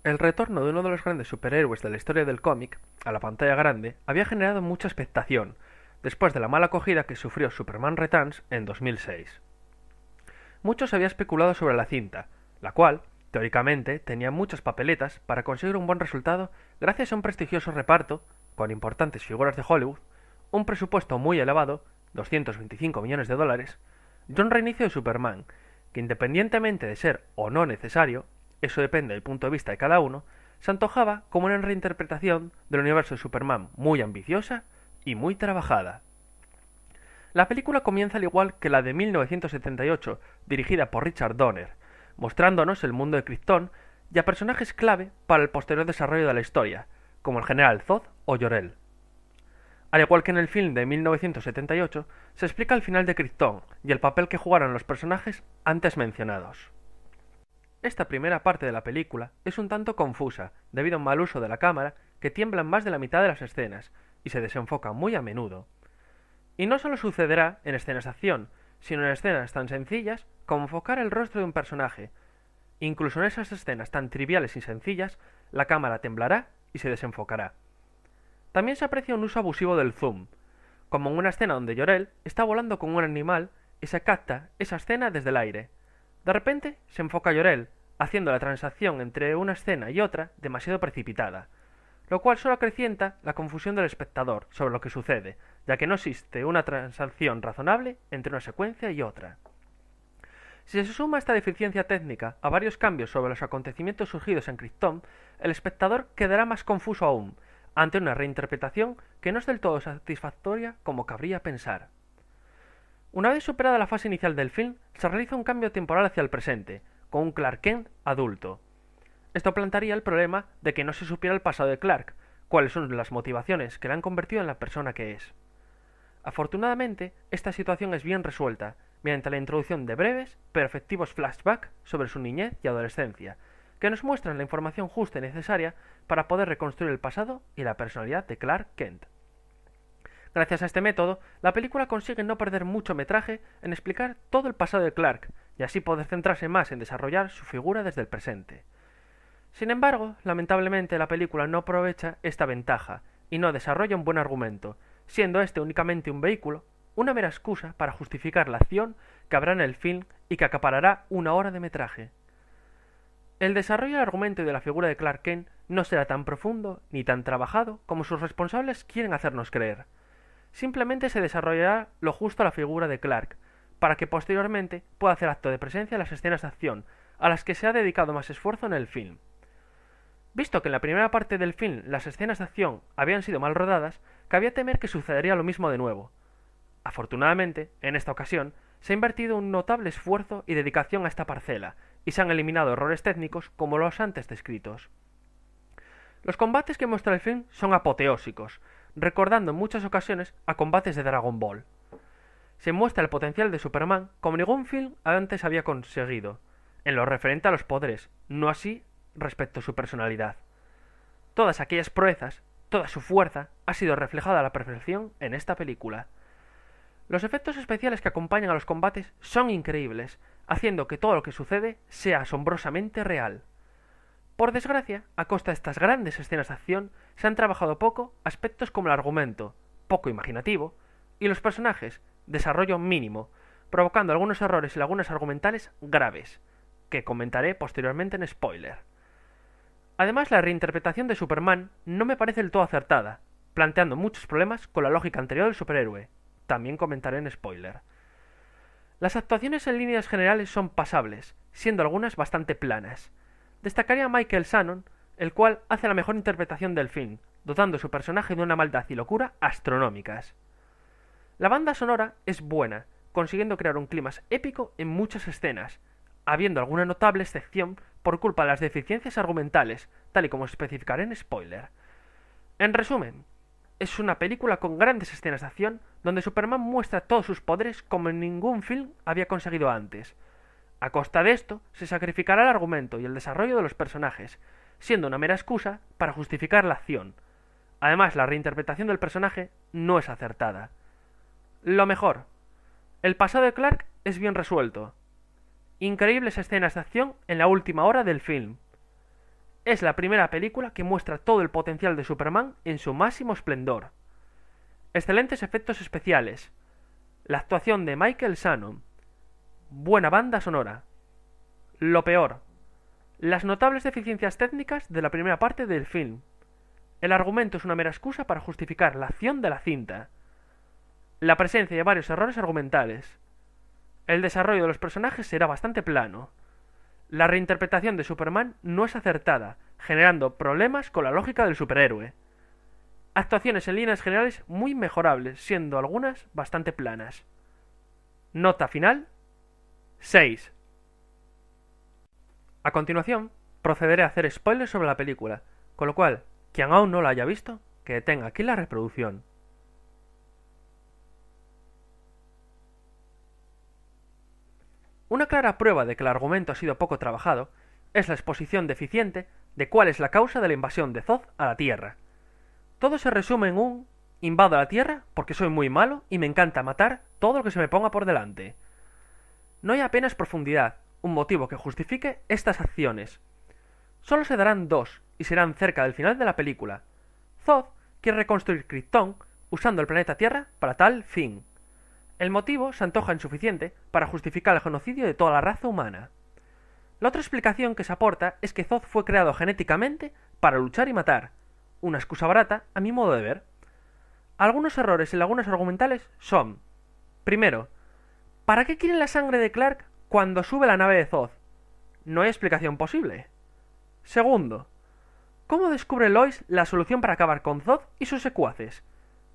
El retorno de uno de los grandes superhéroes de la historia del cómic a la pantalla grande había generado mucha expectación, después de la mala acogida que sufrió Superman Returns en 2006. Mucho se había especulado sobre la cinta, la cual, teóricamente, tenía muchas papeletas para conseguir un buen resultado gracias a un prestigioso reparto, con importantes figuras de Hollywood, un presupuesto muy elevado, 225 millones de dólares, y un reinicio de Superman, que independientemente de ser o no necesario, eso depende del punto de vista de cada uno, se antojaba como una reinterpretación del universo de Superman muy ambiciosa y muy trabajada. La película comienza al igual que la de 1978, dirigida por Richard Donner, mostrándonos el mundo de Krypton y a personajes clave para el posterior desarrollo de la historia, como el general Zod o Jor-El. Al igual que en el film de 1978, se explica el final de Krypton y el papel que jugaron los personajes antes mencionados. Esta primera parte de la película es un tanto confusa, debido a un mal uso de la cámara que tiembla en más de la mitad de las escenas y se desenfoca muy a menudo. Y no solo sucederá en escenas de acción, sino en escenas tan sencillas como enfocar el rostro de un personaje. Incluso en esas escenas tan triviales y sencillas, la cámara temblará y se desenfocará. También se aprecia un uso abusivo del zoom, como en una escena donde Jor-El está volando con un animal y se capta esa escena desde el aire. De repente se enfoca a Jor-El, haciendo la transacción entre una escena y otra demasiado precipitada, lo cual solo acrecienta la confusión del espectador sobre lo que sucede, ya que no existe una transacción razonable entre una secuencia y otra. Si se suma esta deficiencia técnica a varios cambios sobre los acontecimientos surgidos en Krypton, el espectador quedará más confuso aún, ante una reinterpretación que no es del todo satisfactoria como cabría pensar. Una vez superada la fase inicial del film, se realiza un cambio temporal hacia el presente, con un Clark Kent adulto. Esto plantearía el problema de que no se supiera el pasado de Clark, cuáles son las motivaciones que le han convertido en la persona que es. Afortunadamente, esta situación es bien resuelta, mediante la introducción de breves pero efectivos flashbacks sobre su niñez y adolescencia, que nos muestran la información justa y necesaria para poder reconstruir el pasado y la personalidad de Clark Kent. Gracias a este método, la película consigue no perder mucho metraje en explicar todo el pasado de Clark, y así poder centrarse más en desarrollar su figura desde el presente. Sin embargo, lamentablemente la película no aprovecha esta ventaja, y no desarrolla un buen argumento, siendo este únicamente un vehículo, una mera excusa para justificar la acción que habrá en el film y que acaparará una hora de metraje. El desarrollo del argumento y de la figura de Clark Kent no será tan profundo ni tan trabajado como sus responsables quieren hacernos creer. Simplemente se desarrollará lo justo a la figura de Clark, para que posteriormente pueda hacer acto de presencia en las escenas de acción, a las que se ha dedicado más esfuerzo en el film. Visto que en la primera parte del film las escenas de acción habían sido mal rodadas, cabía temer que sucedería lo mismo de nuevo. Afortunadamente, en esta ocasión, se ha invertido un notable esfuerzo y dedicación a esta parcela, y se han eliminado errores técnicos como los antes descritos. Los combates que muestra el film son apoteósicos, recordando en muchas ocasiones a combates de Dragon Ball. Se muestra el potencial de Superman como ningún film antes había conseguido, en lo referente a los poderes, no así respecto a su personalidad. Todas aquellas proezas, toda su fuerza, ha sido reflejada a la perfección en esta película. Los efectos especiales que acompañan a los combates son increíbles, haciendo que todo lo que sucede sea asombrosamente real. Por desgracia, a costa de estas grandes escenas de acción, se han trabajado poco aspectos como el argumento, poco imaginativo, y los personajes, desarrollo mínimo, provocando algunos errores y lagunas argumentales graves, que comentaré posteriormente en spoiler. Además, la reinterpretación de Superman no me parece del todo acertada, planteando muchos problemas con la lógica anterior del superhéroe. También comentaré en spoiler. Las actuaciones en líneas generales son pasables, siendo algunas bastante planas. Destacaría a Michael Shannon, el cual hace la mejor interpretación del film, dotando a su personaje de una maldad y locura astronómicas. La banda sonora es buena, consiguiendo crear un clima épico en muchas escenas, habiendo alguna notable excepción por culpa de las deficiencias argumentales, tal y como especificaré en spoiler. En resumen, es una película con grandes escenas de acción donde Superman muestra todos sus poderes como en ningún film había conseguido antes. A costa de esto, se sacrificará el argumento y el desarrollo de los personajes, siendo una mera excusa para justificar la acción. Además, la reinterpretación del personaje no es acertada. Lo mejor, el pasado de Clark es bien resuelto. Increíbles escenas de acción en la última hora del film. Es la primera película que muestra todo el potencial de Superman en su máximo esplendor. Excelentes efectos especiales, la actuación de Michael Shannon, buena banda sonora. Lo peor, las notables deficiencias técnicas de la primera parte del film. El argumento es una mera excusa para justificar la acción de la cinta. La presencia de varios errores argumentales. El desarrollo de los personajes será bastante plano. La reinterpretación de Superman no es acertada, generando problemas con la lógica del superhéroe. Actuaciones en líneas generales muy mejorables, siendo algunas bastante planas. Nota final: 6. A continuación, procederé a hacer spoilers sobre la película, con lo cual, quien aún no la haya visto, que detenga aquí la reproducción. Una clara prueba de que el argumento ha sido poco trabajado es la exposición deficiente de cuál es la causa de la invasión de Zod a la Tierra. Todo se resume en un invado a la Tierra porque soy muy malo y me encanta matar todo lo que se me ponga por delante. No hay apenas profundidad, un motivo que justifique estas acciones. Solo se darán dos, y serán cerca del final de la película. Zod quiere reconstruir Krypton usando el planeta Tierra para tal fin. El motivo se antoja insuficiente para justificar el genocidio de toda la raza humana. La otra explicación que se aporta es que Zod fue creado genéticamente para luchar y matar, una excusa barata a mi modo de ver. Algunos errores y lagunas argumentales son: primero, ¿para qué quieren la sangre de Clark cuando sube la nave de Zod? No hay explicación posible. Segundo, ¿cómo descubre Lois la solución para acabar con Zod y sus secuaces?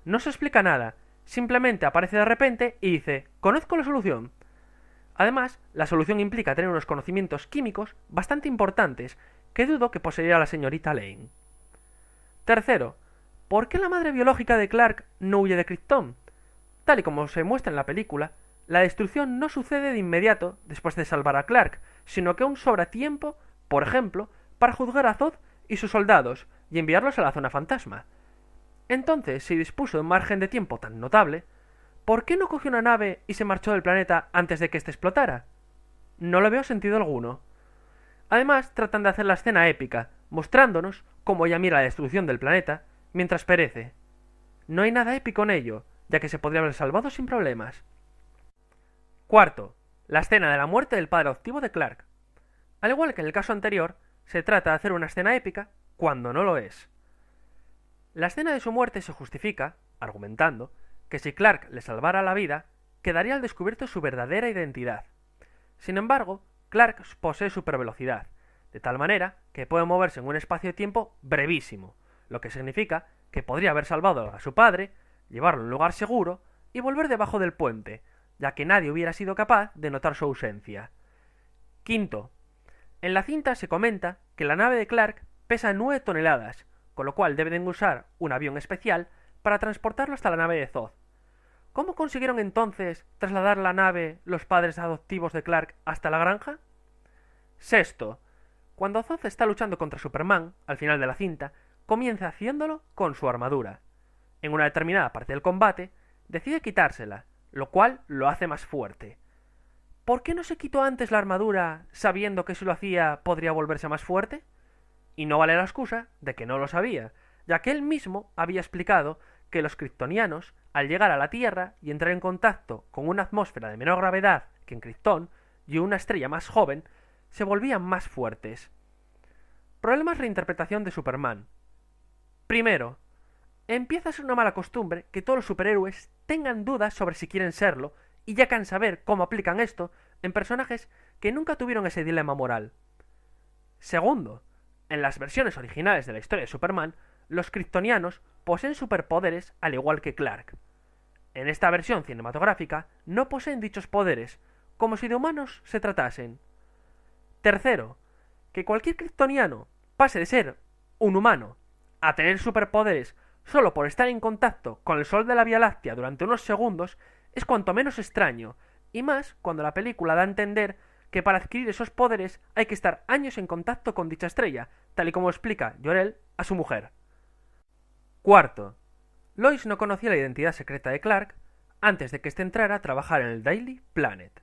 No se explica nada, simplemente aparece de repente y dice: «Conozco la solución». Además, la solución implica tener unos conocimientos químicos bastante importantes que dudo que poseería la señorita Lane. Tercero, ¿por qué la madre biológica de Clark no huye de Krypton? Tal y como se muestra en la película, la destrucción no sucede de inmediato después de salvar a Clark, sino que aún sobra tiempo, por ejemplo, para juzgar a Zod y sus soldados y enviarlos a la zona fantasma. Entonces, si dispuso de un margen de tiempo tan notable, ¿por qué no cogió una nave y se marchó del planeta antes de que éste explotara? No le veo sentido alguno. Además, tratan de hacer la escena épica, mostrándonos cómo ella mira la destrucción del planeta mientras perece. No hay nada épico en ello, ya que se podría haber salvado sin problemas. Cuarto, la escena de la muerte del padre adoptivo de Clark. Al igual que en el caso anterior, se trata de hacer una escena épica cuando no lo es. La escena de su muerte se justifica, argumentando, que si Clark le salvara la vida, quedaría al descubierto su verdadera identidad. Sin embargo, Clark posee supervelocidad, de tal manera que puede moverse en un espacio de tiempo brevísimo, lo que significa que podría haber salvado a su padre, llevarlo a un lugar seguro y volver debajo del puente, ya que nadie hubiera sido capaz de notar su ausencia. Quinto, en la cinta se comenta que la nave de Clark pesa 9 toneladas, con lo cual deben usar un avión especial para transportarlo hasta la nave de Zod. ¿Cómo consiguieron entonces trasladar la nave los padres adoptivos de Clark hasta la granja? Sexto, cuando Zod está luchando contra Superman, al final de la cinta, comienza haciéndolo con su armadura. En una determinada parte del combate, decide quitársela, lo cual lo hace más fuerte. ¿Por qué no se quitó antes la armadura, sabiendo que si lo hacía podría volverse más fuerte? Y no vale la excusa de que no lo sabía, ya que él mismo había explicado que los kryptonianos, al llegar a la Tierra y entrar en contacto con una atmósfera de menor gravedad que en Krypton y una estrella más joven, se volvían más fuertes. Problemas de reinterpretación de Superman. Primero, empieza a ser una mala costumbre que todos los superhéroes tengan dudas sobre si quieren serlo, y ya cansa ver cómo aplican esto en personajes que nunca tuvieron ese dilema moral. Segundo, en las versiones originales de la historia de Superman, los kryptonianos poseen superpoderes al igual que Clark. En esta versión cinematográfica no poseen dichos poderes, como si de humanos se tratasen. Tercero, que cualquier kryptoniano pase de ser un humano a tener superpoderes solo por estar en contacto con el Sol de la Vía Láctea durante unos segundos es cuanto menos extraño, y más cuando la película da a entender que para adquirir esos poderes hay que estar años en contacto con dicha estrella, tal y como explica Jor-El a su mujer. Cuarto, Lois no conocía la identidad secreta de Clark antes de que éste entrara a trabajar en el Daily Planet.